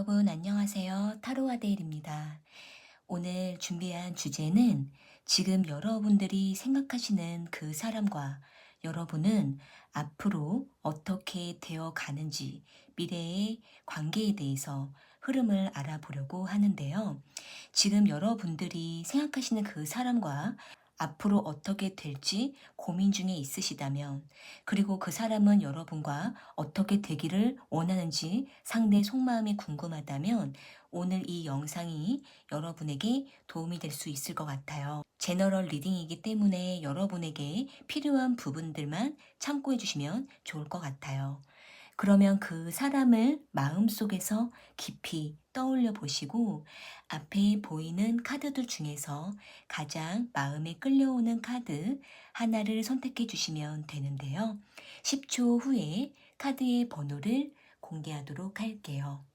여러분 안녕하세요. 타로아데일입니다. 오늘 준비한 주제는 지금 여러분들이 생각하시는 그 사람과 여러분은 앞으로 어떻게 되어 가는지 미래의 관계에 대해서 흐름을 알아보려고 하는데요. 지금 여러분들이 생각하시는 그 사람과 앞으로 어떻게 될지 고민 중에 있으시다면, 그리고 그 사람은 여러분과 어떻게 되기를 원하는지 상대의 속마음이 궁금하다면 오늘 이 영상이 여러분에게 도움이 될 수 있을 것 같아요. 제너럴 리딩이기 때문에 여러분에게 필요한 부분들만 참고해 주시면 좋을 것 같아요. 그러면 그 사람을 마음속에서 깊이 떠올려 보시고 앞에 보이는 카드들 중에서 가장 마음에 끌려오는 카드 하나를 선택해 주시면 되는데요. 10초 후에 카드의 번호를 공개하도록 할게요.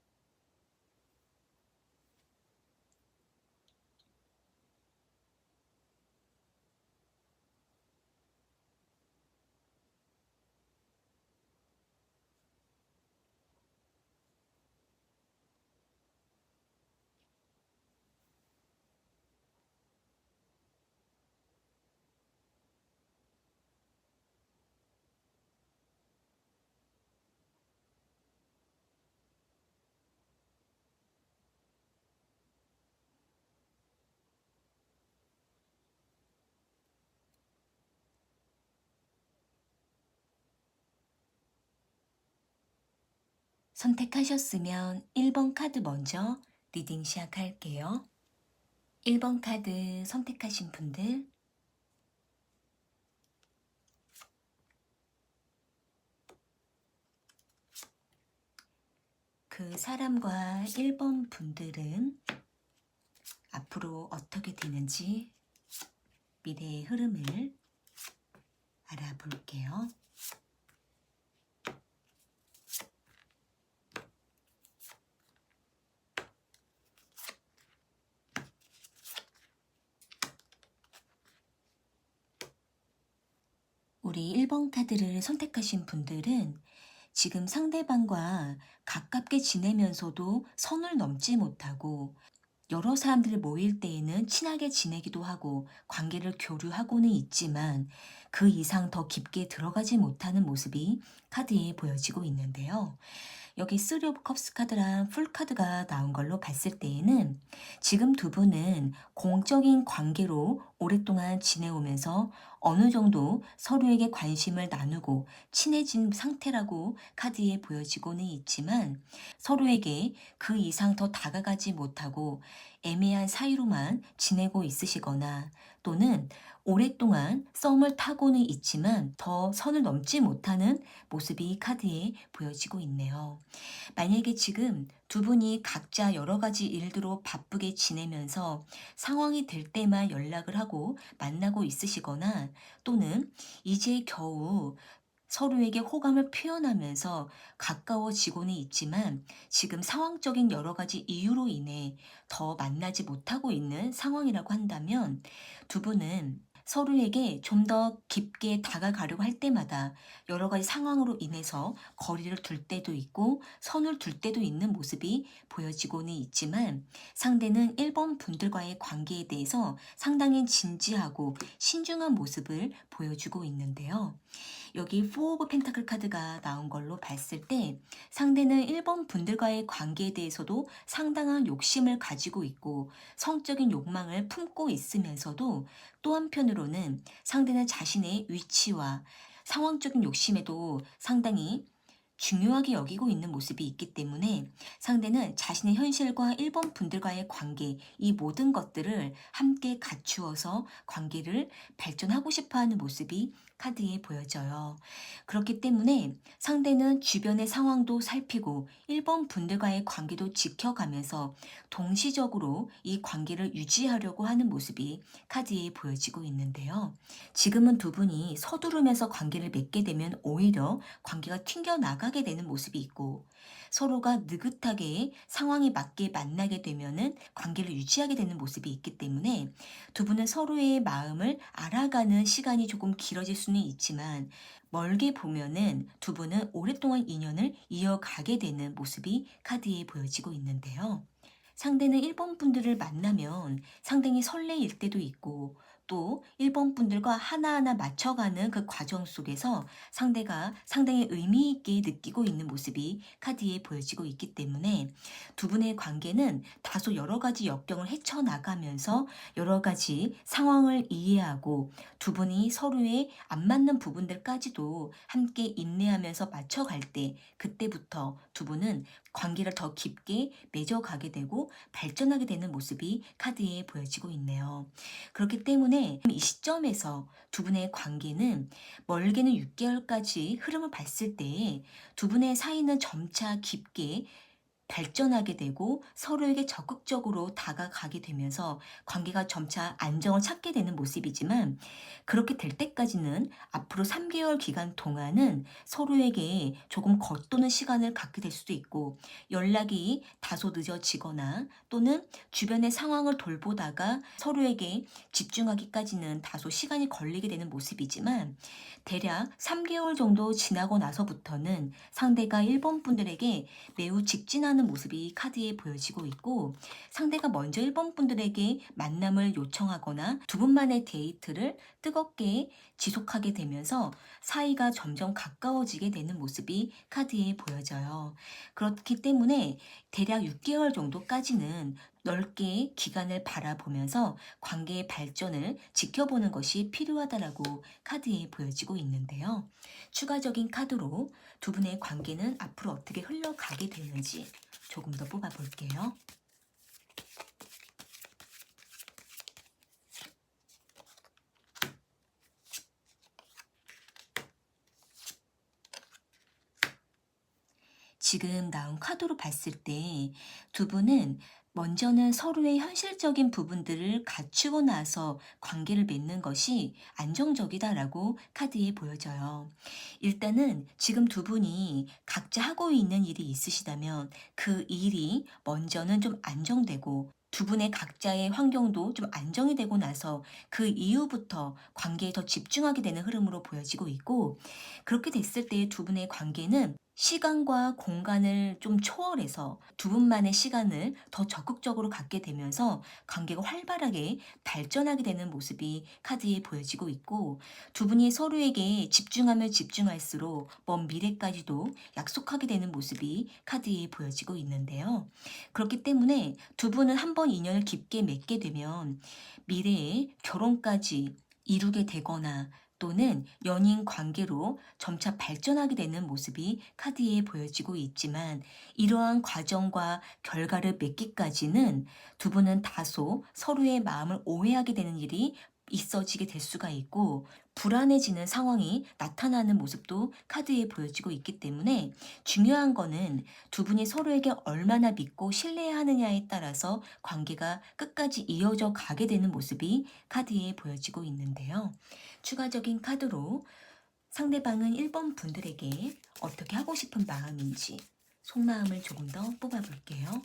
선택하셨으면 1번 카드 먼저 리딩 시작할게요. 1번 카드 선택하신 분들, 그 사람과 1번 분들은 앞으로 어떻게 되는지 미래의 흐름을 알아볼게요. 우리 1번 카드를 선택하신 분들은 지금 상대방과 가깝게 지내면서도 선을 넘지 못하고 여러 사람들이 모일 때에는 친하게 지내기도 하고 관계를 교류하고는 있지만 그 이상 더 깊게 들어가지 못하는 모습이 카드에 보여지고 있는데요. 여기 3 오브 컵스 카드랑 풀 카드가 나온 걸로 봤을 때에는 지금 두 분은 공적인 관계로 오랫동안 지내오면서 어느 정도 서로에게 관심을 나누고 친해진 상태라고 카드에 보여지고는 있지만 서로에게 그 이상 더 다가가지 못하고 애매한 사이로만 지내고 있으시거나 또는 오랫동안 썸을 타고는 있지만 더 선을 넘지 못하는 모습이 카드에 보여지고 있네요. 만약에 지금 두 분이 각자 여러 가지 일들로 바쁘게 지내면서 상황이 될 때만 연락을 하고 만나고 있으시거나 또는 이제 겨우 서로에게 호감을 표현하면서 가까워지고는 있지만 지금 상황적인 여러 가지 이유로 인해 더 만나지 못하고 있는 상황이라고 한다면 두 분은 서로에게 좀 더 깊게 다가가려고 할 때마다 여러 가지 상황으로 인해서 거리를 둘 때도 있고 선을 둘 때도 있는 모습이 보여지고는 있지만 상대는 1번 분들과의 관계에 대해서 상당히 진지하고 신중한 모습을 보여주고 있는데요. 여기 4 오브 펜타클 카드가 나온 걸로 봤을 때 상대는 1번 분들과의 관계에 대해서도 상당한 욕심을 가지고 있고 성적인 욕망을 품고 있으면서도 또 한편으로는 상대는 자신의 위치와 상황적인 욕심에도 상당히 중요하게 여기고 있는 모습이 있기 때문에 상대는 자신의 현실과 1번 분들과의 관계, 이 모든 것들을 함께 갖추어서 관계를 발전하고 싶어 하는 모습이 카드에 보여져요. 그렇기 때문에 상대는 주변의 상황도 살피고 1번 분들과의 관계도 지켜가면서 동시적으로 이 관계를 유지하려고 하는 모습이 카드에 보여지고 있는데요. 지금은 두 분이 서두르면서 관계를 맺게 되면 오히려 관계가 튕겨나가게 되는 모습이 있고 서로가 느긋하게 상황에 맞게 만나게 되면은 관계를 유지하게 되는 모습이 있기 때문에 두 분은 서로의 마음을 알아가는 시간이 조금 길어질 수는 수는 있지만 멀게 보면은 두 분은 오랫동안 인연을 이어가게 되는 모습이 카드에 보여지고 있는데요. 상대는 1번 분들을 만나면 상당히 설레일 때도 있고 또 1번 분들과 하나하나 맞춰가는 그 과정 속에서 상대가 상당히 의미 있게 느끼고 있는 모습이 카드에 보여지고 있기 때문에 두 분의 관계는 다소 여러 가지 역경을 헤쳐나가면서 여러 가지 상황을 이해하고 두 분이 서로의 안 맞는 부분들까지도 함께 인내하면서 맞춰갈 때 그때부터 두 분은 관계를 더 깊게 맺어가게 되고 발전하게 되는 모습이 카드에 보여지고 있네요. 그렇기 때문에 이 시점에서 두 분의 관계는 멀게는 6개월까지 흐름을 봤을 때에 두 분의 사이는 점차 깊게 발전하게 되고 서로에게 적극적으로 다가가게 되면서 관계가 점차 안정을 찾게 되는 모습이지만 그렇게 될 때까지는 앞으로 3개월 기간 동안은 서로에게 조금 겉도는 시간을 갖게 될 수도 있고 연락이 다소 늦어지거나 또는 주변의 상황을 돌보다가 서로에게 집중하기까지는 다소 시간이 걸리게 되는 모습이지만 대략 3개월 정도 지나고 나서부터는 상대가 1번 분들에게 매우 직진하는 모습이 카드에 보여지고 있고 상대가 먼저 1번 분들에게 만남을 요청하거나 두 분만의 데이트를 뜨겁게 지속하게 되면서 사이가 점점 가까워지게 되는 모습이 카드에 보여져요. 그렇기 때문에 대략 6개월 정도까지는 넓게 기간을 바라보면서 관계의 발전을 지켜보는 것이 필요하다라고 카드에 보여지고 있는데요. 추가적인 카드로 두 분의 관계는 앞으로 어떻게 흘러가게 되는지 조금 더 뽑아볼게요. 지금 나온 카드로 봤을 때 두 분은 먼저는 서로의 현실적인 부분들을 갖추고 나서 관계를 맺는 것이 안정적이다라고 카드에 보여져요. 일단은 지금 두 분이 각자 하고 있는 일이 있으시다면 그 일이 먼저는 좀 안정되고 두 분의 각자의 환경도 좀 안정이 되고 나서 그 이후부터 관계에 더 집중하게 되는 흐름으로 보여지고 있고 그렇게 됐을 때 두 분의 관계는 시간과 공간을 좀 초월해서 두 분만의 시간을 더 적극적으로 갖게 되면서 관계가 활발하게 발전하게 되는 모습이 카드에 보여지고 있고 두 분이 서로에게 집중하면 집중할수록 먼 미래까지도 약속하게 되는 모습이 카드에 보여지고 있는데요. 그렇기 때문에 두 분은 한번 인연을 깊게 맺게 되면 미래에 결혼까지 이루게 되거나 또는 연인 관계로 점차 발전하게 되는 모습이 카드에 보여지고 있지만 이러한 과정과 결과를 맺기까지는 두 분은 다소 서로의 마음을 오해하게 되는 일이 있어지게 될 수가 있고 불안해지는 상황이 나타나는 모습도 카드에 보여지고 있기 때문에 중요한 거는 두 분이 서로에게 얼마나 믿고 신뢰하느냐에 따라서 관계가 끝까지 이어져 가게 되는 모습이 카드에 보여지고 있는데요. 추가적인 카드로 상대방은 1번 분들에게 어떻게 하고 싶은 마음인지 속마음을 조금 더 뽑아볼게요.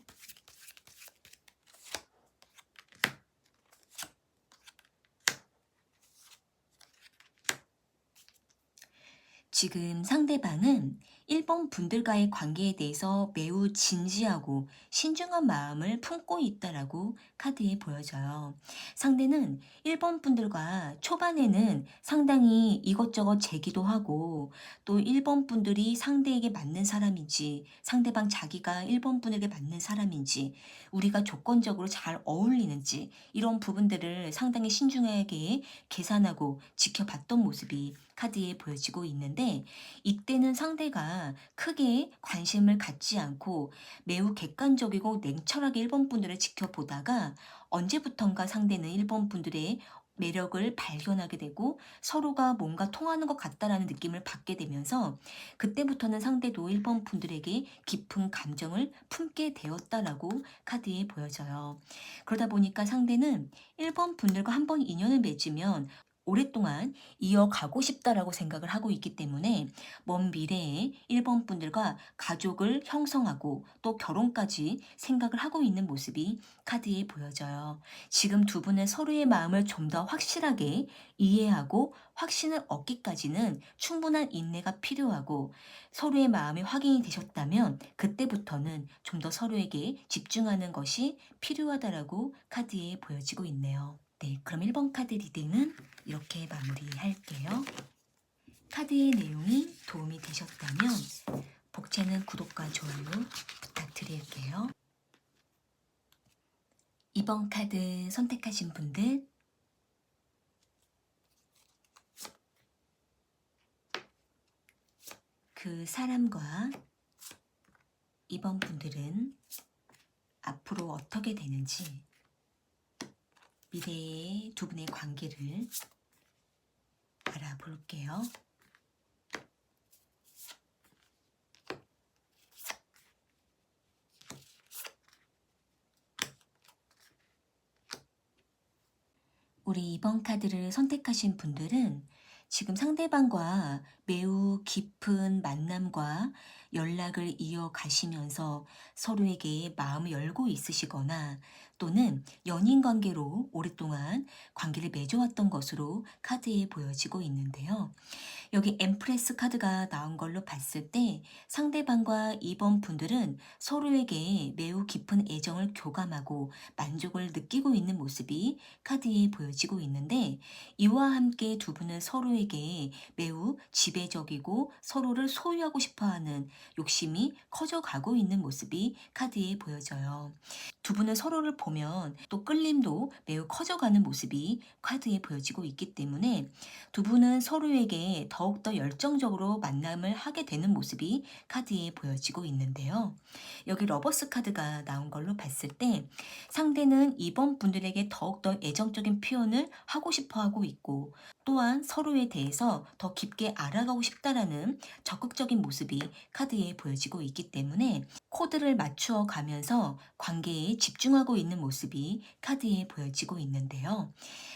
지금 상대방은 1번 분들과의 관계에 대해서 매우 진지하고 신중한 마음을 품고 있다라고 카드에 보여져요. 상대는 1번 분들과 초반에는 상당히 이것저것 제기도 하고 또 1번 분들이 상대에게 맞는 사람인지 상대방 자기가 1번 분에게 맞는 사람인지 우리가 조건적으로 잘 어울리는지 이런 부분들을 상당히 신중하게 계산하고 지켜봤던 모습이 카드에 보여지고 있는데 이때는 상대가 크게 관심을 갖지 않고 매우 객관적이고 냉철하게 1번 분들을 지켜보다가 언제부턴가 상대는 1번 분들의 매력을 발견하게 되고 서로가 뭔가 통하는 것 같다라는 느낌을 받게 되면서 그때부터는 상대도 1번 분들에게 깊은 감정을 품게 되었다라고 카드에 보여져요. 그러다 보니까 상대는 1번 분들과 한번 인연을 맺으면 오랫동안 이어가고 싶다라고 생각을 하고 있기 때문에 먼 미래에 1번 분들과 가족을 형성하고 또 결혼까지 생각을 하고 있는 모습이 카드에 보여져요. 지금 두 분은 서로의 마음을 좀 더 확실하게 이해하고 확신을 얻기까지는 충분한 인내가 필요하고 서로의 마음이 확인이 되셨다면 그때부터는 좀 더 서로에게 집중하는 것이 필요하다라고 카드에 보여지고 있네요. 네, 그럼 1번 카드 리딩은 이렇게 마무리할게요. 카드의 내용이 도움이 되셨다면 복채는 구독과 좋아요 부탁드릴게요. 2번 카드 선택하신 분들 그 사람과 2번 분들은 앞으로 어떻게 되는지 미래의 두 분의 관계를 알아볼게요. 우리 2번 카드를 선택하신 분들은 지금 상대방과 매우 깊은 만남과 연락을 이어가시면서 서로에게 마음을 열고 있으시거나 또는 연인 관계로 오랫동안 관계를 맺어왔던 것으로 카드에 보여지고 있는데요. 여기 엠프레스 카드가 나온 걸로 봤을 때 상대방과 2번 분들은 서로에게 매우 깊은 애정을 교감하고 만족을 느끼고 있는 모습이 카드에 보여지고 있는데 이와 함께 두 분은 서로에게 매우 지배적이고 서로를 소유하고 싶어하는 욕심이 커져가고 있는 모습이 카드에 보여져요. 두 분은 서로를 보면 또 끌림도 매우 커져가는 모습이 카드에 보여지고 있기 때문에 두 분은 서로에게 더욱더 열정적으로 만남을 하게 되는 모습이 카드에 보여지고 있는데요. 여기 러버스 카드가 나온 걸로 봤을 때 상대는 이번 분들에게 더욱더 애정적인 표현을 하고 싶어 하고 있고 또한 서로에 대해서 더 깊게 알아가고 싶다라는 적극적인 모습이 카드에 보여지고 있기 때문에 코드를 맞추어 가면서 관계에 집중하고 있는 모습이 카드에 보여지고 있는데요.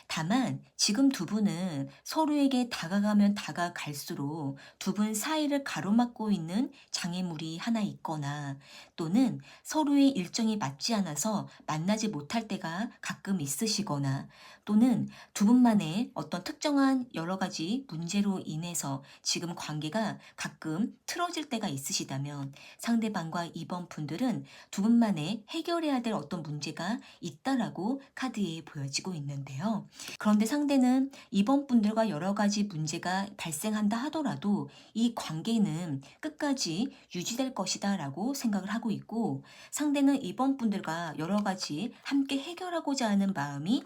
다만 지금 두 분은 서로에게 다가가면 다가갈수록 두 분 사이를 가로막고 있는 장애물이 하나 있거나 또는 서로의 일정이 맞지 않아서 만나지 못할 때가 가끔 있으시거나 또는 두 분만의 어떤 특정한 여러 가지 문제로 인해서 지금 관계가 가끔 틀어질 때가 있으시다면 상대방과 이번 분들은 두 분만의 해결해야 될 어떤 문제가 있다라고 카드에 보여지고 있는데요. 그런데 상대는 이번 분들과 여러 가지 문제가 발생한다 하더라도 이 관계는 끝까지 유지될 것이다 라고 생각을 하고 있고 상대는 이번 분들과 여러 가지 함께 해결하고자 하는 마음이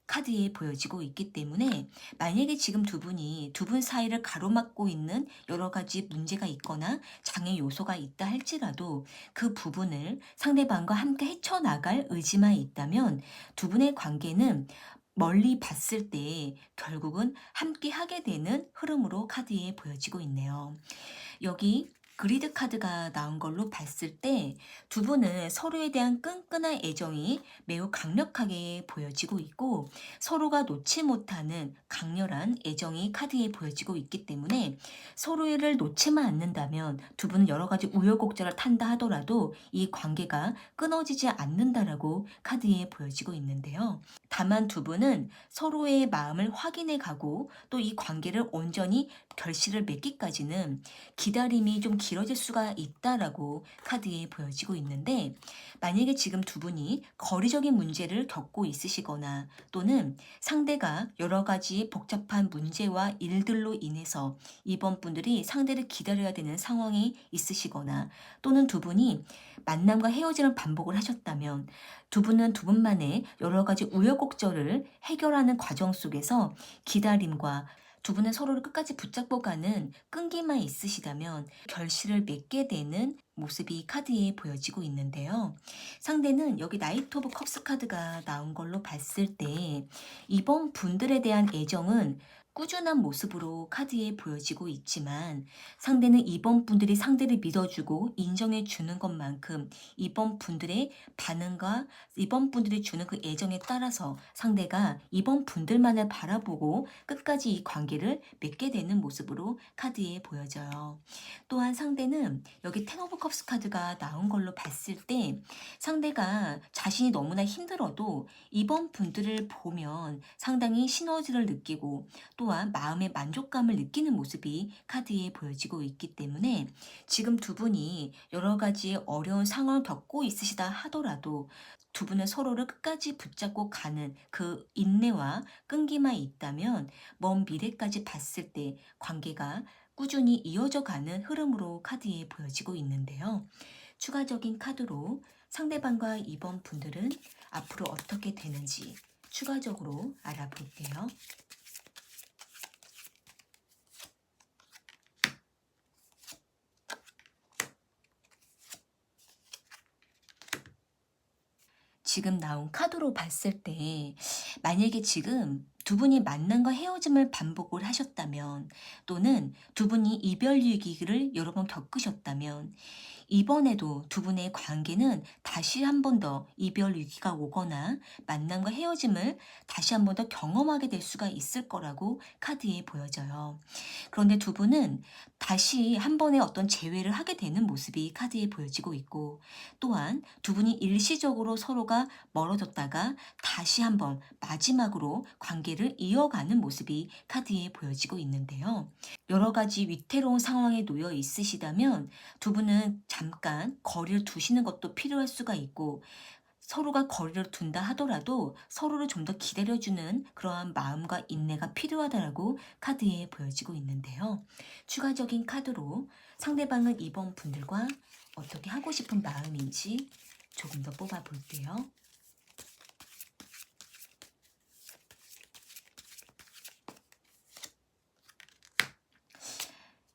카드에 보여지고 있기 때문에 만약에 지금 두 분이 두 분 사이를 가로막고 있는 여러 가지 문제가 있거나 장애 요소가 있다 할지라도 그 부분을 상대방과 함께 헤쳐나갈 의지만 있다면 두 분의 관계는 멀리 봤을 때 결국은 함께 하게 되는 흐름으로 카드에 보여지고 있네요. 여기 그리드 카드가 나온 걸로 봤을 때 두 분은 서로에 대한 끈끈한 애정이 매우 강력하게 보여지고 있고 서로가 놓지 못하는 강렬한 애정이 카드에 보여지고 있기 때문에 서로를 놓지만 않는다면 두 분은 여러 가지 우여곡절을 탄다 하더라도 이 관계가 끊어지지 않는다라고 카드에 보여지고 있는데요. 다만 두 분은 서로의 마음을 확인해 가고 또 이 관계를 온전히 결실을 맺기까지는 기다림이 좀 길어질 수가 있다라고 카드에 보여지고 있는데 만약에 지금 두 분이 거리적인 문제를 겪고 있으시거나 또는 상대가 여러 가지 복잡한 문제와 일들로 인해서 이번 분들이 상대를 기다려야 되는 상황이 있으시거나 또는 두 분이 만남과 헤어짐을 반복을 하셨다면 두 분은 두 분만의 여러 가지 우여곡절을 해결하는 과정 속에서 기다림과 두 분은 서로를 끝까지 붙잡고 가는 끈기만 있으시다면 결실을 맺게 되는 모습이 카드에 보여지고 있는데요. 상대는 여기 나이트 오브 컵스 카드가 나온 걸로 봤을 때 이번 분들에 대한 애정은 꾸준한 모습으로 카드에 보여지고 있지만 상대는 이번 분들이 상대를 믿어주고 인정해 주는 것만큼 이번 분들의 반응과 이번 분들이 주는 그 애정에 따라서 상대가 이번 분들만을 바라보고 끝까지 이 관계를 맺게 되는 모습으로 카드에 보여져요. 또한 상대는 여기 텐 오브 컵스 카드가 나온 걸로 봤을 때 상대가 자신이 너무나 힘들어도 이번 분들을 보면 상당히 시너지를 느끼고 또한 마음의 만족감을 느끼는 모습이 카드에 보여지고 있기 때문에 지금 두 분이 여러 가지 어려운 상황을 겪고 있으시다 하더라도 두 분은 서로를 끝까지 붙잡고 가는 그 인내와 끈기만 있다면 먼 미래까지 봤을 때 관계가 꾸준히 이어져 가는 흐름으로 카드에 보여지고 있는데요. 추가적인 카드로 상대방과 이번 분들은 앞으로 어떻게 되는지 추가적으로 알아볼게요. 지금 나온 카드로 봤을 때 만약에 지금 두 분이 만남과 헤어짐을 반복을 하셨다면 또는 두 분이 이별 위기를 여러 번 겪으셨다면 이번에도 두 분의 관계는 다시 한 번 더 이별 위기가 오거나 만남과 헤어짐을 다시 한 번 더 경험하게 될 수가 있을 거라고 카드에 보여져요. 그런데 두 분은 다시 한 번의 어떤 재회를 하게 되는 모습이 카드에 보여지고 있고 또한 두 분이 일시적으로 서로가 멀어졌다가 다시 한번 마지막으로 관계를 이어가는 모습이 카드에 보여지고 있는데요. 여러 가지 위태로운 상황에 놓여 있으시다면 두 분은 잠깐 거리를 두시는 것도 필요할 수가 있고 서로가 거리를 둔다 하더라도 서로를 좀 더 기다려주는 그러한 마음과 인내가 필요하다라고 카드에 보여지고 있는데요. 추가적인 카드로 상대방은 이번 분들과 어떻게 하고 싶은 마음인지 조금 더 뽑아 볼게요.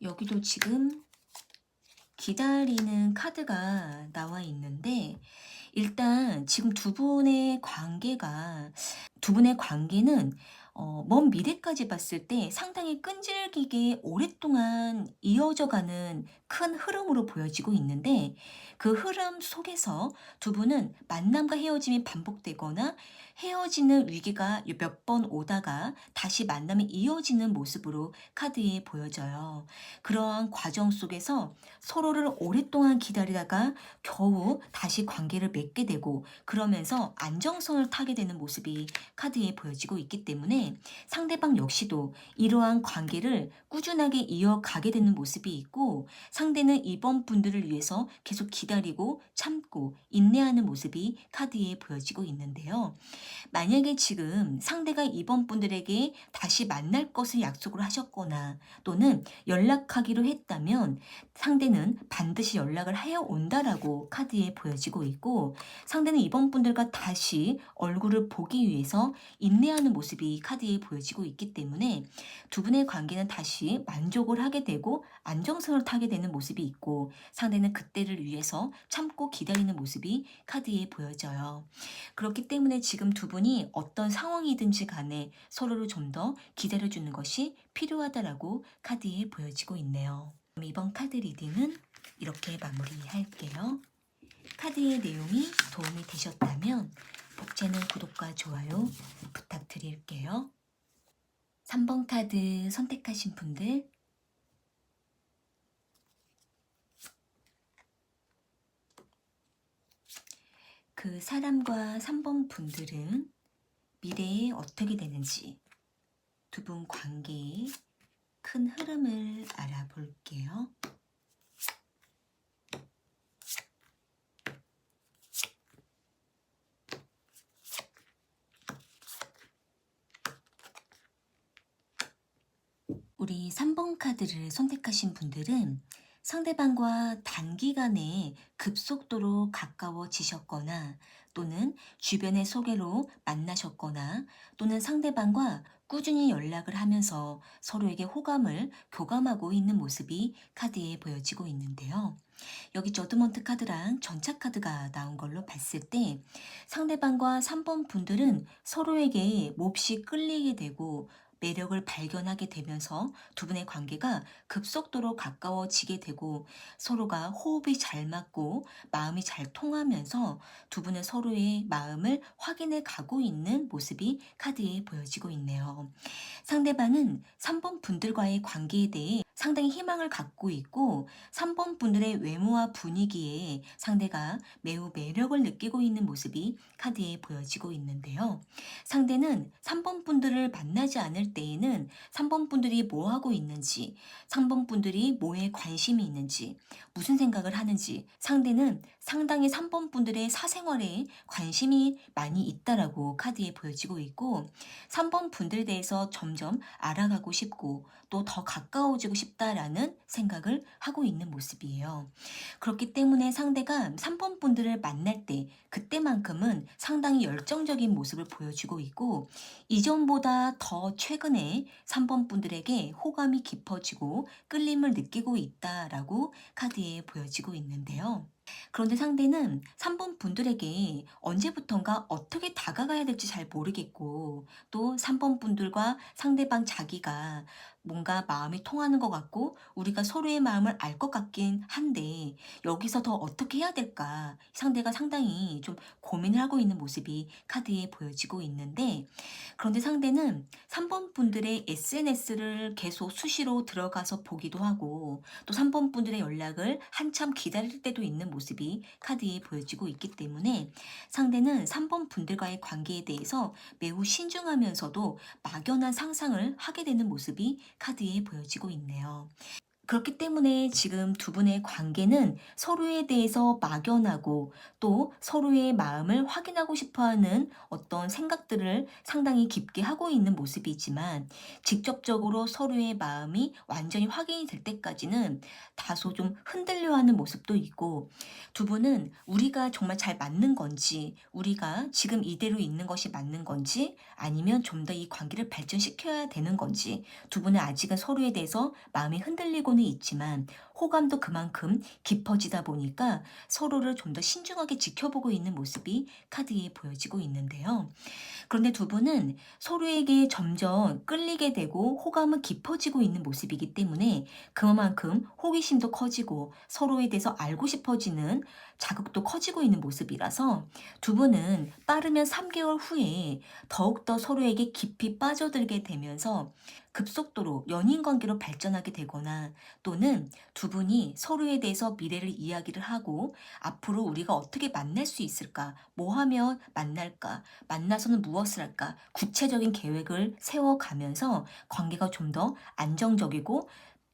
여기도 지금 기다리는 카드가 나와 있는데 일단 지금 두 분의 관계는 먼 미래까지 봤을 때 상당히 끈질기게 오랫동안 이어져가는 큰 흐름으로 보여지고 있는데 그 흐름 속에서 두 분은 만남과 헤어짐이 반복되거나 헤어지는 위기가 몇 번 오다가 다시 만남이 이어지는 모습으로 카드에 보여져요. 그러한 과정 속에서 서로를 오랫동안 기다리다가 겨우 다시 관계를 맺게 되고 그러면서 안정성을 타게 되는 모습이 카드에 보여지고 있기 때문에 상대방 역시도 이러한 관계를 꾸준하게 이어가게 되는 모습이 있고 상대는 이번 분들을 위해서 계속 기다리고 참고 인내하는 모습이 카드에 보여지고 있는데요. 만약에 지금 상대가 이번 분들에게 다시 만날 것을 약속을 하셨거나 또는 연락하기로 했다면 상대는 반드시 연락을 하여 온다라고 카드에 보여지고 있고 상대는 이번 분들과 다시 얼굴을 보기 위해서 인내하는 모습이 카드에 보여지고 있기 때문에 두 분의 관계는 다시 만족을 하게 되고 안정성을 타게 되는 모습이 있고 상대는 그때를 위해서 참고 기다리는 모습이 카드에 보여져요. 그렇기 때문에 지금 두 분이 어떤 상황이든지 간에 서로를 좀 더 기다려주는 것이 필요하다라고 카드에 보여지고 있네요. 그럼 이번 카드 리딩은 이렇게 마무리할게요. 카드의 내용이 도움이 되셨다면 복채는 구독과 좋아요 부탁드릴게요. 3번 카드 선택하신 분들 그 사람과 3번 분들은 미래에 어떻게 되는지 두 분 관계의 큰 흐름을 알아볼게요. 우리 3번 카드를 선택하신 분들은 상대방과 단기간에 급속도로 가까워지셨거나 또는 주변의 소개로 만나셨거나 또는 상대방과 꾸준히 연락을 하면서 서로에게 호감을 교감하고 있는 모습이 카드에 보여지고 있는데요. 여기 저드먼트 카드랑 전차 카드가 나온 걸로 봤을 때 상대방과 3번 분들은 서로에게 몹시 끌리게 되고 매력을 발견하게 되면서 두 분의 관계가 급속도로 가까워지게 되고 서로가 호흡이 잘 맞고 마음이 잘 통하면서 두 분은 서로의 마음을 확인해 가고 있는 모습이 카드에 보여지고 있네요. 상대방은 3번 분들과의 관계에 대해 상당히 희망을 갖고 있고 3번 분들의 외모와 분위기에 상대가 매우 매력을 느끼고 있는 모습이 카드에 보여지고 있는데요. 상대는 3번 분들을 만나지 않을 때에는 3번 분들이 뭐 하고 있는지, 3번 분들이 뭐에 관심이 있는지, 무슨 생각을 하는지 상대는 상당히 3번 분들의 사생활에 관심이 많이 있다라고 카드에 보여지고 있고 3번 분들에 대해서 점점 알아가고 싶고 또 더 가까워지고 싶다라는 생각을 하고 있는 모습이에요. 그렇기 때문에 상대가 3번 분들을 만날 때 그때만큼은 상당히 열정적인 모습을 보여주고 있고 이전보다 더 최근에 3번 분들에게 호감이 깊어지고 끌림을 느끼고 있다라고 카드에 보여지고 있는데요. 그런데 상대는 3번 분들에게 언제부턴가 어떻게 다가가야 될지 잘 모르겠고 또 3번 분들과 상대방 자기가 뭔가 마음이 통하는 것 같고 우리가 서로의 마음을 알 것 같긴 한데 여기서 더 어떻게 해야 될까 상대가 상당히 좀 고민을 하고 있는 모습이 카드에 보여지고 있는데 그런데 상대는 3번 분들의 SNS를 계속 수시로 들어가서 보기도 하고 또 3번 분들의 연락을 한참 기다릴 때도 있는 모습이 카드에 보여지고 있기 때문에 상대는 3번 분들과의 관계에 대해서 매우 신중하면서도 막연한 상상을 하게 되는 모습이 카드에 보여지고 있네요. 그렇기 때문에 지금 두 분의 관계는 서로에 대해서 막연하고 또 서로의 마음을 확인하고 싶어 하는 어떤 생각들을 상당히 깊게 하고 있는 모습이지만 직접적으로 서로의 마음이 완전히 확인이 될 때까지는 다소 좀 흔들려 하는 모습도 있고 두 분은 우리가 정말 잘 맞는 건지 우리가 지금 이대로 있는 것이 맞는 건지 아니면 좀 더 이 관계를 발전시켜야 되는 건지 두 분은 아직은 서로에 대해서 마음이 흔들리고는 있지만 호감도 그만큼 깊어지다 보니까 서로를 좀 더 신중하게 지켜보고 있는 모습이 카드에 보여지고 있는데요. 그런데 두 분은 서로에게 점점 끌리게 되고 호감은 깊어지고 있는 모습이기 때문에 그만큼 호기심도 커지고 서로에 대해서 알고 싶어지는 자극도 커지고 있는 모습이라서 두 분은 빠르면 3개월 후에 더욱더 서로에게 깊이 빠져들게 되면서 급속도로 연인 관계로 발전하게 되거나 또는 두 분이 서로에 대해서 미래를 이야기를 하고 앞으로 우리가 어떻게 만날 수 있을까? 뭐 하면 만날까? 만나서는 무엇을 할까? 구체적인 계획을 세워가면서 관계가 좀 더 안정적이고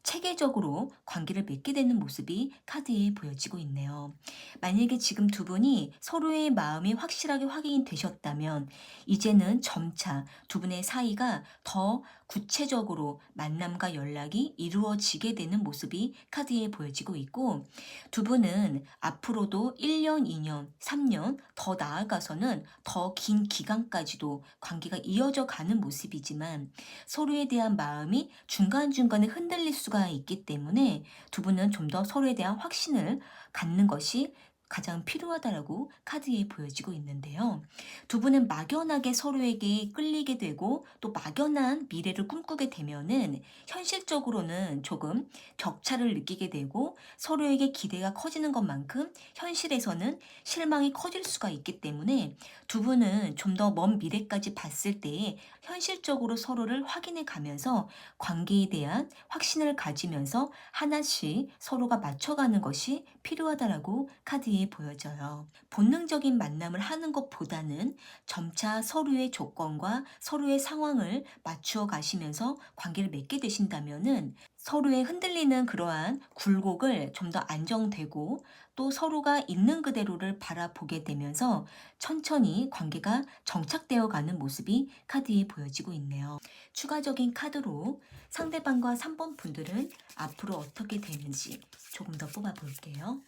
체계적으로 관계를 맺게 되는 모습이 카드에 보여지고 있네요. 만약에 지금 두 분이 서로의 마음이 확실하게 확인이 되셨다면 이제는 점차 두 분의 사이가 더 구체적으로 만남과 연락이 이루어지게 되는 모습이 카드에 보여지고 있고 두 분은 앞으로도 1년, 2년, 3년 더 나아가서는 더 긴 기간까지도 관계가 이어져 가는 모습이지만 서로에 대한 마음이 중간중간에 흔들릴 수가 있기 때문에 두 분은 좀 더 서로에 대한 확신을 갖는 것이 가장 필요하다라고 카드에 보여지고 있는데요. 두 분은 막연하게 서로에게 끌리게 되고 또 막연한 미래를 꿈꾸게 되면은 현실적으로는 조금 격차를 느끼게 되고 서로에게 기대가 커지는 것만큼 현실에서는 실망이 커질 수가 있기 때문에 두 분은 좀 더 먼 미래까지 봤을 때에 현실적으로 서로를 확인해 가면서 관계에 대한 확신을 가지면서 하나씩 서로가 맞춰가는 것이 필요하다라고 카드에 보여져요. 본능적인 만남을 하는 것보다는 점차 서로의 조건과 서로의 상황을 맞추어 가시면서 관계를 맺게 되신다면은 서로의 흔들리는 그러한 굴곡을 좀 더 안정되고 또 서로가 있는 그대로를 바라보게 되면서 천천히 관계가 정착되어 가는 모습이 카드에 보여지고 있네요. 추가적인 카드로 상대방과 3번 분들은 앞으로 어떻게 되는지 조금 더 뽑아 볼게요.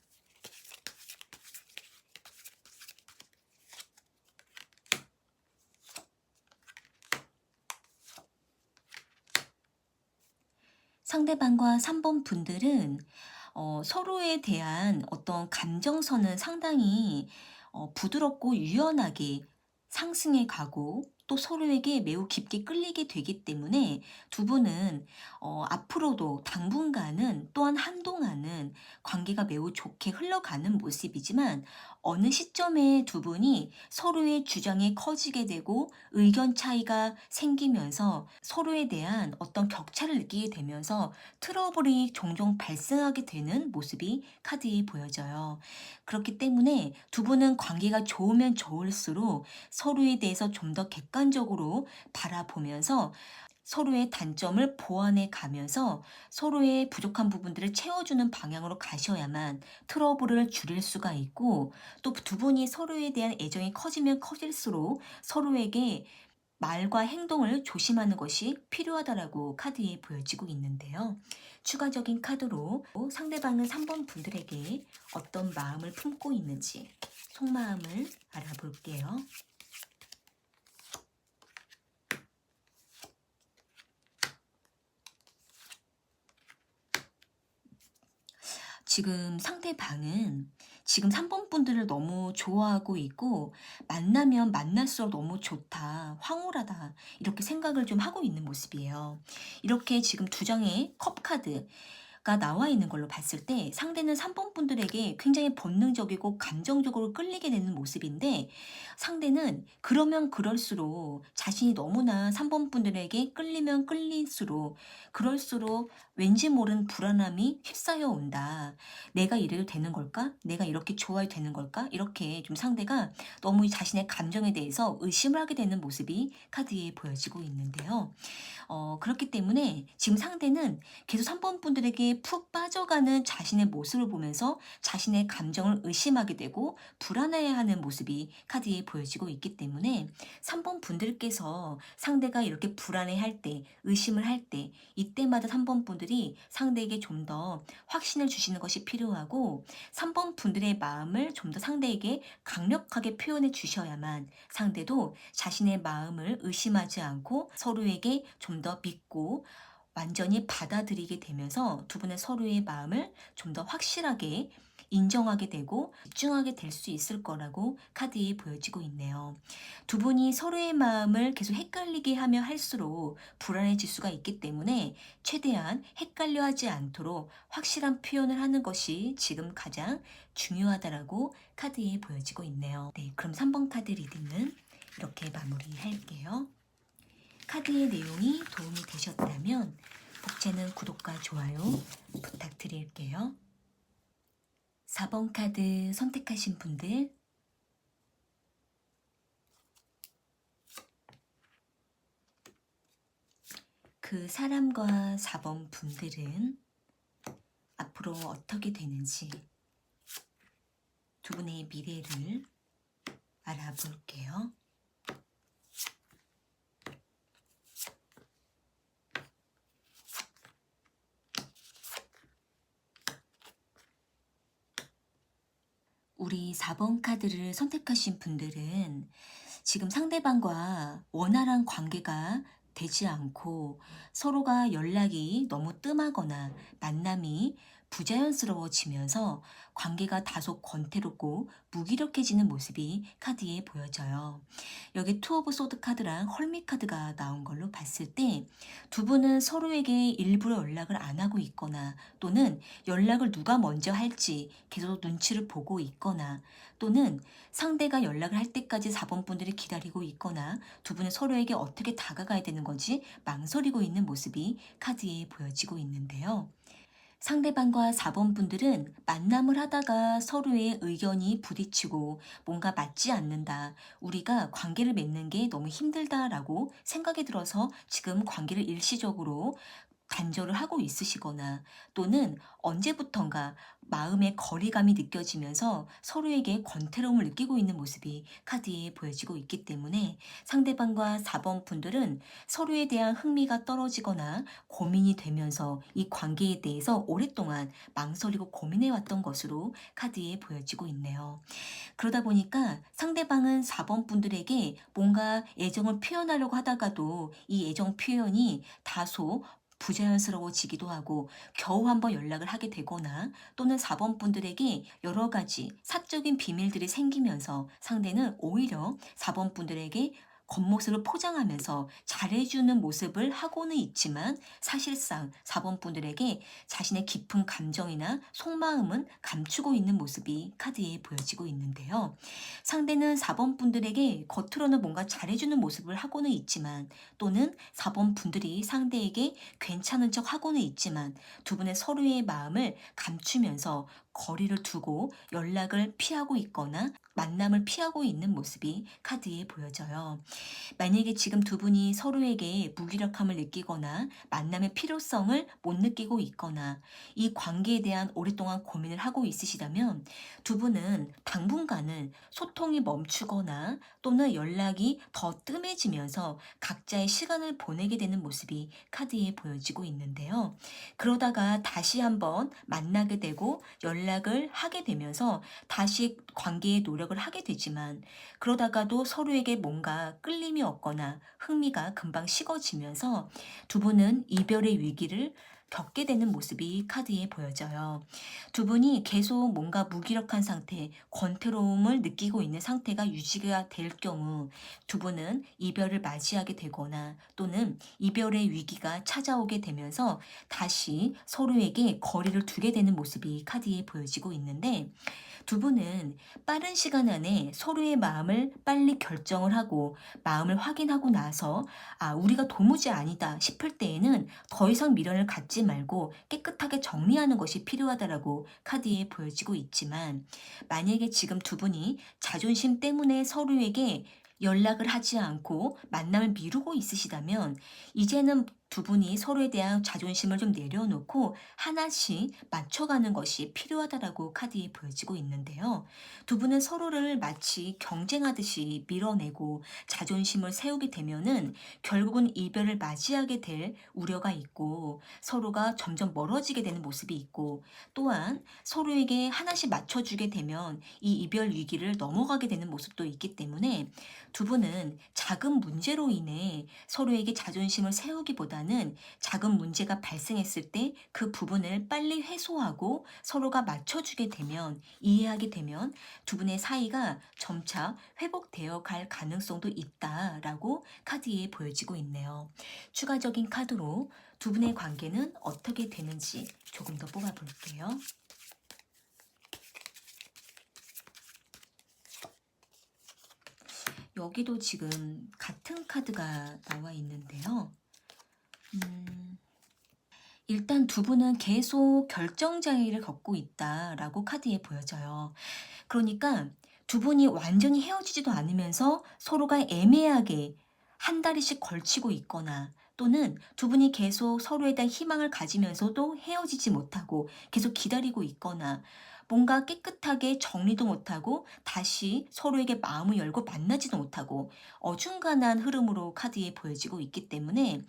상대방과 3번 분들은 서로에 대한 어떤 감정선은 상당히 부드럽고 유연하게 상승해 가고 또 서로에게 매우 깊게 끌리게 되기 때문에 두 분은 앞으로도 당분간은 또한 한동안은 관계가 매우 좋게 흘러가는 모습이지만 어느 시점에 두 분이 서로의 주장이 커지게 되고 의견 차이가 생기면서 서로에 대한 어떤 격차를 느끼게 되면서 트러블이 종종 발생하게 되는 모습이 카드에 보여져요. 그렇기 때문에 두 분은 관계가 좋으면 좋을수록 서로에 대해서 좀 더 객관적으로 바라보면서 서로의 단점을 보완해 가면서 서로의 부족한 부분들을 채워주는 방향으로 가셔야만 트러블을 줄일 수가 있고 또 두 분이 서로에 대한 애정이 커지면 커질수록 서로에게 말과 행동을 조심하는 것이 필요하다라고 카드에 보여지고 있는데요. 추가적인 카드로 상대방은 3번 분들에게 어떤 마음을 품고 있는지 속마음을 알아볼게요. 지금 상대방은 지금 3번 분들을 너무 좋아하고 있고 만나면 만날수록 너무 좋다, 황홀하다 이렇게 생각을 좀 하고 있는 모습이에요. 이렇게 지금 두 장의 컵 카드가 나와 있는 걸로 봤을 때 상대는 3번 분들에게 굉장히 본능적이고 감정적으로 끌리게 되는 모습인데 상대는 그러면 그럴수록 자신이 너무나 3번 분들에게 끌리면 끌릴수록 그럴수록 왠지 모르는 불안함이 휩싸여 온다. 내가 이래도 되는 걸까? 내가 이렇게 좋아해도 되는 걸까? 이렇게 좀 상대가 너무 자신의 감정에 대해서 의심을 하게 되는 모습이 카드에 보여지고 있는데요. 그렇기 때문에 지금 상대는 계속 3번 분들에게 푹 빠져가는 자신의 모습을 보면서 자신의 감정을 의심하게 되고 불안해하는 모습이 카드에 보여지고 있기 때문에 3번 분들께서 상대가 이렇게 불안해할 때, 의심을 할 때, 이때마다 3번 분들이 상대에게 좀 더 확신을 주시는 것이 필요하고 3번 분들의 마음을 좀 더 상대에게 강력하게 표현해 주셔야만 상대도 자신의 마음을 의심하지 않고 서로에게 좀 더 믿고 완전히 받아들이게 되면서 두 분의 서로의 마음을 좀 더 확실하게 인정하게 되고 집중하게 될 수 있을 거라고 카드에 보여지고 있네요. 두 분이 서로의 마음을 계속 헷갈리게 하며 할수록 불안해질 수가 있기 때문에 최대한 헷갈려 하지 않도록 확실한 표현을 하는 것이 지금 가장 중요하다라고 카드에 보여지고 있네요. 네, 그럼 3번 카드 리딩은 이렇게 마무리할게요. 카드의 내용이 도움이 되셨다면 복채는 구독과 좋아요 부탁드릴게요. 4번 카드 선택하신 분들 그 사람과 4번 분들은 앞으로 어떻게 되는지 두 분의 미래를 알아볼게요. 우리 4번 카드를 선택하신 분들은 지금 상대방과 원활한 관계가 되지 않고 서로가 연락이 너무 뜸하거나 만남이 부자연스러워지면서 관계가 다소 권태롭고 무기력해지는 모습이 카드에 보여져요. 여기 투 오브 소드 카드랑 헐미 카드가 나온 걸로 봤을 때 두 분은 서로에게 일부러 연락을 안 하고 있거나 또는 연락을 누가 먼저 할지 계속 눈치를 보고 있거나 또는 상대가 연락을 할 때까지 4번 분들이 기다리고 있거나 두 분은 서로에게 어떻게 다가가야 되는 건지 망설이고 있는 모습이 카드에 보여지고 있는데요. 상대방과 4번 분들은 만남을 하다가 서로의 의견이 부딪히고 뭔가 맞지 않는다. 우리가 관계를 맺는 게 너무 힘들다라고 생각이 들어서 지금 관계를 일시적으로 단절을 하고 있으시거나 또는 언제부턴가 마음의 거리감이 느껴지면서 서로에게 권태로움을 느끼고 있는 모습이 카드에 보여지고 있기 때문에 상대방과 4번 분들은 서로에 대한 흥미가 떨어지거나 고민이 되면서 이 관계에 대해서 오랫동안 망설이고 고민해왔던 것으로 카드에 보여지고 있네요. 그러다 보니까 상대방은 4번 분들에게 뭔가 애정을 표현하려고 하다가도 이 애정 표현이 다소 부자연스러워지기도 하고 겨우 한번 연락을 하게 되거나 또는 4번 분들에게 여러 가지 사적인 비밀들이 생기면서 상대는 오히려 4번 분들에게 겉모습을 포장하면서 잘해주는 모습을 하고는 있지만 사실상 4번 분들에게 자신의 깊은 감정이나 속마음은 감추고 있는 모습이 카드에 보여지고 있는데요. 상대는 4번 분들에게 겉으로는 뭔가 잘해주는 모습을 하고는 있지만 또는 4번 분들이 상대에게 괜찮은 척 하고는 있지만 두 분의 서로의 마음을 감추면서 거리를 두고 연락을 피하고 있거나 만남을 피하고 있는 모습이 카드에 보여져요. 만약에 지금 두 분이 서로에게 무기력함을 느끼거나 만남의 필요성을 못 느끼고 있거나 이 관계에 대한 오랫동안 고민을 하고 있으시다면 두 분은 당분간은 소통이 멈추거나 또는 연락이 더 뜸해지면서 각자의 시간을 보내게 되는 모습이 카드에 보여지고 있는데요. 그러다가 다시 한번 만나게 되고 연락을 하게 되면서 다시 관계에 노력을 하게 되지만 그러다가도 서로에게 뭔가 끌림이 없거나 흥미가 금방 식어지면서 두 분은 이별의 위기를 겪게 되는 모습이 카드에 보여져요. 두 분이 계속 뭔가 무기력한 상태, 권태로움을 느끼고 있는 상태가 유지가 될 경우 두 분은 이별을 맞이하게 되거나 또는 이별의 위기가 찾아오게 되면서 다시 서로에게 거리를 두게 되는 모습이 카드에 보여지고 있는데 두 분은 빠른 시간 안에 서로의 마음을 빨리 결정을 하고 마음을 확인하고 나서 우리가 도무지 아니다 싶을 때에는 더 이상 미련을 갖지 말고 깨끗하게 정리하는 것이 필요하다라고 카드에 보여지고 있지만 만약에 지금 두 분이 자존심 때문에 서로에게 연락을 하지 않고 만남을 미루고 있으시다면 이제는 두 분이 서로에 대한 자존심을 좀 내려놓고 하나씩 맞춰가는 것이 필요하다라고 카드에 보여지고 있는데요. 두 분은 서로를 마치 경쟁하듯이 밀어내고 자존심을 세우게 되면은 결국은 이별을 맞이하게 될 우려가 있고 서로가 점점 멀어지게 되는 모습이 있고 또한 서로에게 하나씩 맞춰주게 되면 이 이별 위기를 넘어가게 되는 모습도 있기 때문에 두 분은 작은 문제로 인해 서로에게 자존심을 세우기보다는 작은 문제가 발생했을 때 그 부분을 빨리 해소하고 서로가 맞춰주게 되면 이해하게 되면 두 분의 사이가 점차 회복되어 갈 가능성도 있다라고 카드에 보여지고 있네요. 추가적인 카드로 두 분의 관계는 어떻게 되는지 조금 더 뽑아볼게요. 여기도 지금 같은 카드가 나와 있는데요. 일단 두 분은 계속 결정장애를 겪고 있다라고 카드에 보여져요. 그러니까 두 분이 완전히 헤어지지도 않으면서 서로가 애매하게 한 다리씩 걸치고 있거나 또는 두 분이 계속 서로에 대한 희망을 가지면서도 헤어지지 못하고 계속 기다리고 있거나 뭔가 깨끗하게 정리도 못하고 다시 서로에게 마음을 열고 만나지도 못하고 어중간한 흐름으로 카드에 보여지고 있기 때문에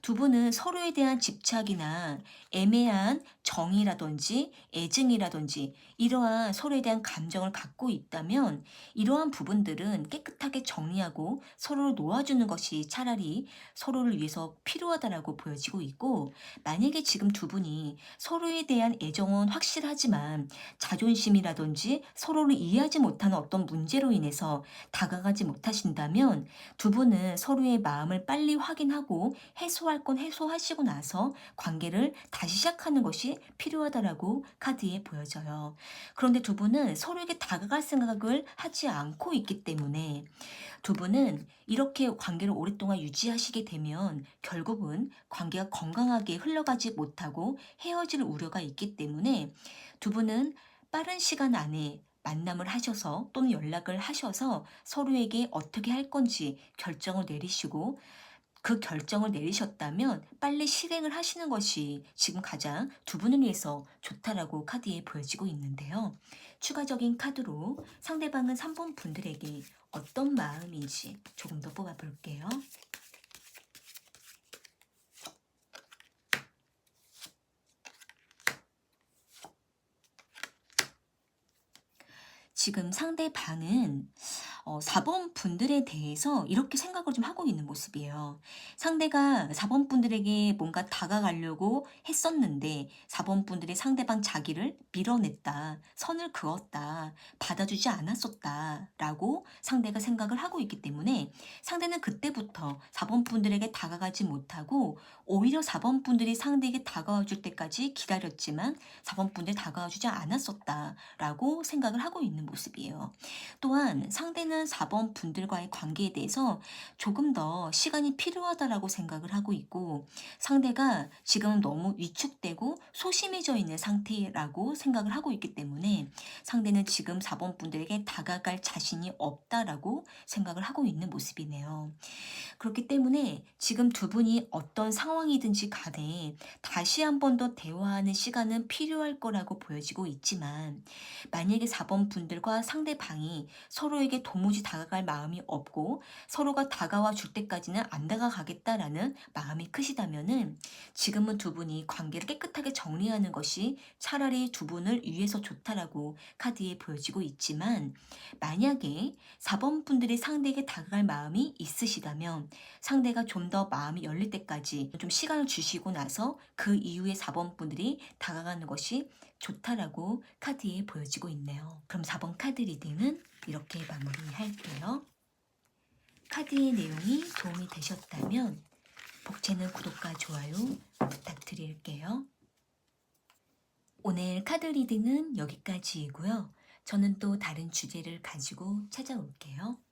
두 분은 서로에 대한 집착이나 애매한 정이라든지 애증이라든지 이러한 서로에 대한 감정을 갖고 있다면 이러한 부분들은 깨끗하게 정리하고 서로를 놓아주는 것이 차라리 서로를 위해서 필요하다라고 보여지고 있고 만약에 지금 두 분이 서로에 대한 애정은 확실하지만 자존심이라든지 서로를 이해하지 못하는 어떤 문제로 인해서 다가가지 못하신다면 두 분은 서로의 마음을 빨리 확인하고 해소할 건 해소하시고 나서 관계를 다시 시작하는 것이 필요하다라고 카드에 보여져요. 그런데 두 분은 서로에게 다가갈 생각을 하지 않고 있기 때문에 두 분은 이렇게 관계를 오랫동안 유지하시게 되면 결국은 관계가 건강하게 흘러가지 못하고 헤어질 우려가 있기 때문에 두 분은 빠른 시간 안에 만남을 하셔서 또는 연락을 하셔서 서로에게 어떻게 할 건지 결정을 내리시고 그 결정을 내리셨다면 빨리 실행을 하시는 것이 지금 가장 두 분을 위해서 좋다라고 카드에 보여지고 있는데요. 추가적인 카드로 상대방은 3번 분들에게 어떤 마음인지 조금 더 뽑아볼게요. 지금 상대방은 4번 분들에 대해서 이렇게 생각을 좀 하고 있는 모습이에요. 상대가 4번 분들에게 뭔가 다가가려고 했었는데 4번 분들이 상대방 자기를 밀어냈다, 선을 그었다, 받아주지 않았었다 라고 상대가 생각을 하고 있기 때문에 상대는 그때부터 4번 분들에게 다가가지 못하고 오히려 4번 분들이 상대에게 다가와 줄 때까지 기다렸지만 4번 분들이 다가와 주지 않았었다 라고 생각을 하고 있는 모습이에요. 또한 상대는 4번 분들과의 관계에 대해서 조금 더 시간이 필요하다라고 생각을 하고 있고 상대가 지금 너무 위축되고 소심해져 있는 상태라고 생각을 하고 있기 때문에 상대는 지금 4번 분들에게 다가갈 자신이 없다라고 생각을 하고 있는 모습이네요. 그렇기 때문에 지금 두 분이 어떤 상황이든지 간에 다시 한 번 더 대화하는 시간은 필요할 거라고 보여지고 있지만 만약에 4번 분들과 상대방이 서로에게 도무지 다가갈 마음이 없고 서로가 다가와 줄 때까지는 안 다가가겠다라는 마음이 크시다면은 지금은 두 분이 관계를 깨끗하게 정리하는 것이 차라리 두 분을 위해서 좋다라고 카드에 보여지고 있지만 만약에 4번 분들이 상대에게 다가갈 마음이 있으시다면 상대가 좀 더 마음이 열릴 때까지 좀 시간을 주시고 나서 그 이후에 4번 분들이 다가가는 것이 좋다라고 카드에 보여지고 있네요. 그럼 4번 카드 리딩은 이렇게 마무리할게요. 카드의 내용이 도움이 되셨다면 복채는 구독과 좋아요 부탁드릴게요. 오늘 카드 리딩은 여기까지이고요. 저는 또 다른 주제를 가지고 찾아올게요.